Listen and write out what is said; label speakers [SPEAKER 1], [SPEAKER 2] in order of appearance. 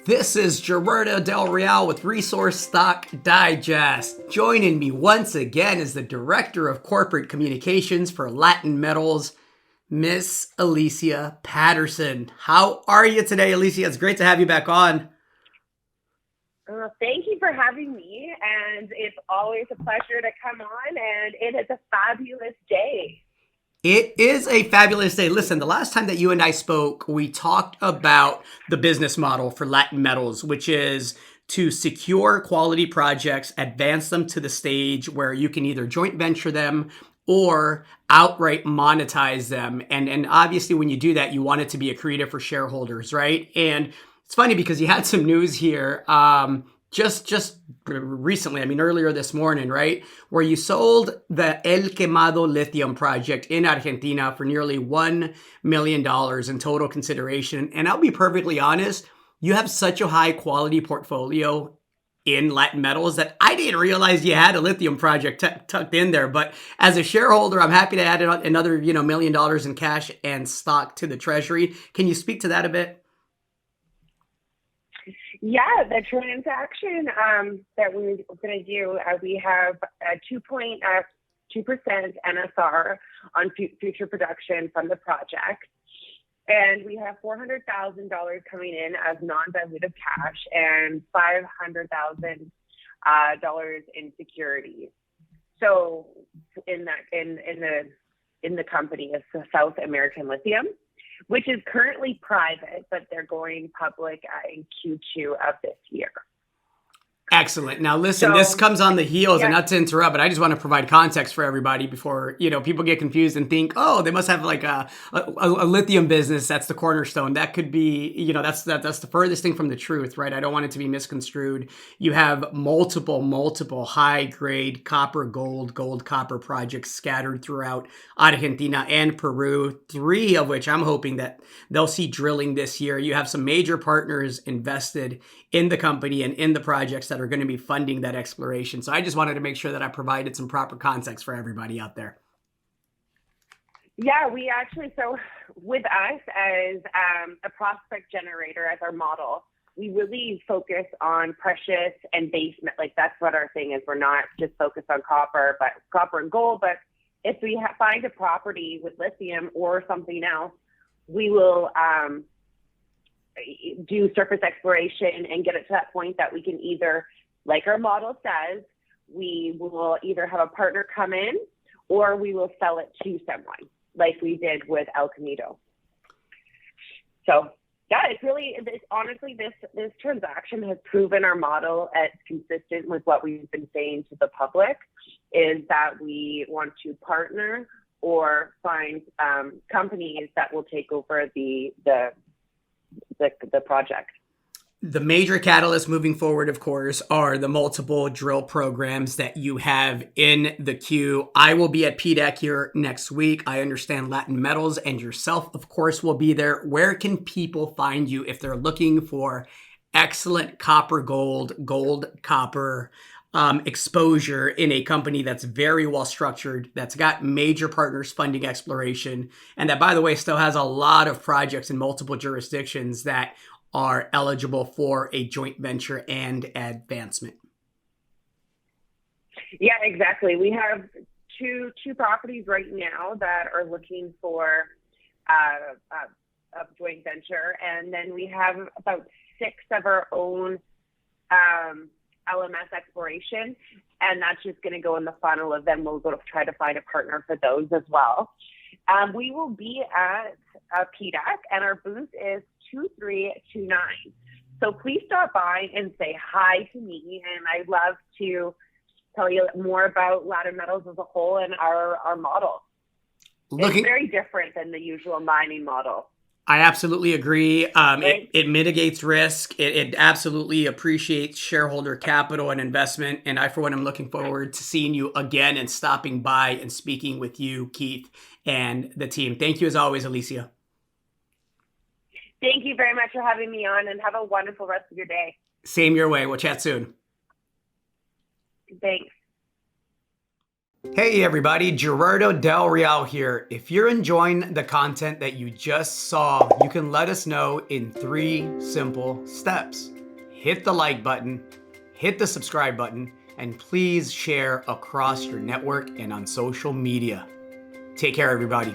[SPEAKER 1] This is Gerardo Del Real with Resource Stock Digest. Joining me once again is the Director of Corporate Communications for Latin Metals, Miss Elyssia Patterson. How are you today, Elyssia? It's great to have you back on.
[SPEAKER 2] Thank you for having me, and it's always a pleasure to come on, and it is a fabulous day.
[SPEAKER 1] It is a fabulous day. Listen, the last time that you and I spoke, we talked about the business model for Latin Metals, which is to secure quality projects, advance them to the stage where you can either joint venture them or outright monetize them. And obviously, when you do that, you want it to be accretive for shareholders, right? And it's funny because you had some news here. Just recently, I mean, earlier this morning, right? Where you sold the El Quemado lithium project in Argentina for nearly $1 million in total consideration. And I'll be perfectly honest, you have such a high quality portfolio in Latin Metals that I didn't realize you had a lithium project tucked in there. But as a shareholder, I'm happy to add another, $1 million in cash and stock to the treasury. Can you speak to that a bit?
[SPEAKER 2] Yeah, the transaction that we're going to do, we have a 2.2% NSR on future production from the project. And we have $400,000 coming in as non-dilutive cash and $500,000 in securities. So in the company is South American Lithium, which is currently private, but they're going public in Q2 of this year.
[SPEAKER 1] Excellent. Now, listen, this comes on the heels, and not to interrupt, but I just want to provide context for everybody before, people get confused and think, oh, they must have like a lithium business. That's the cornerstone. That could be, that's the furthest thing from the truth, right? I don't want it to be misconstrued. You have multiple high grade copper, gold, copper projects scattered throughout Argentina and Peru, 3 of which I'm hoping that they'll see drilling this year. You have some major partners invested in the company and in the projects that are going to be funding that exploration. So I just wanted to make sure that I provided some proper context for everybody out there.
[SPEAKER 2] Yeah, we actually, so with us as a prospect generator, as our model, we really focus on precious and base. Like that's what our thing is. We're not just focused on copper and gold, but if we find a property with lithium or something else, we will do surface exploration and get it to that point that we can either, like our model says, we will either have a partner come in or we will sell it to someone like we did with El Camino. So yeah, honestly, this transaction has proven our model as consistent with what we've been saying to the public, is that we want to partner or find companies that will take over the project.
[SPEAKER 1] The major catalysts moving forward, of course, are the multiple drill programs that you have in the queue. I will be at PDAC here next week. I understand Latin Metals and yourself, of course, will be there. Where can people find you if they're looking for excellent copper, gold, copper exposure in a company that's very well structured, that's got major partners funding exploration, and that, by the way, still has a lot of projects in multiple jurisdictions that are eligible for a joint venture and advancement?
[SPEAKER 2] Yeah, exactly. We have two properties right now that are looking for a joint venture, and then we have about 6 of our own LMS exploration, and that's just going to go in the funnel of them. We'll go to try to find a partner for those as well. We will be at PDAC, and our booth is 2329. So please stop by and say hi to me, and I'd love to tell you more about Latin Metals as a whole and our model. It's very different than the usual mining model.
[SPEAKER 1] I absolutely agree. It mitigates risk. It absolutely appreciates shareholder capital and investment. And I, for one, am looking forward to seeing you again and stopping by and speaking with you, Keith, and the team. Thank you as always, Elyssia.
[SPEAKER 2] Thank you very much for having me on, and have a wonderful rest of your day.
[SPEAKER 1] Same your way. We'll chat soon.
[SPEAKER 2] Thanks.
[SPEAKER 1] Hey everybody, Gerardo Del Real here. If you're enjoying the content that you just saw, you can let us know in 3 simple steps. Hit the like button, hit the subscribe button, and please share across your network and on social media. Take care, everybody.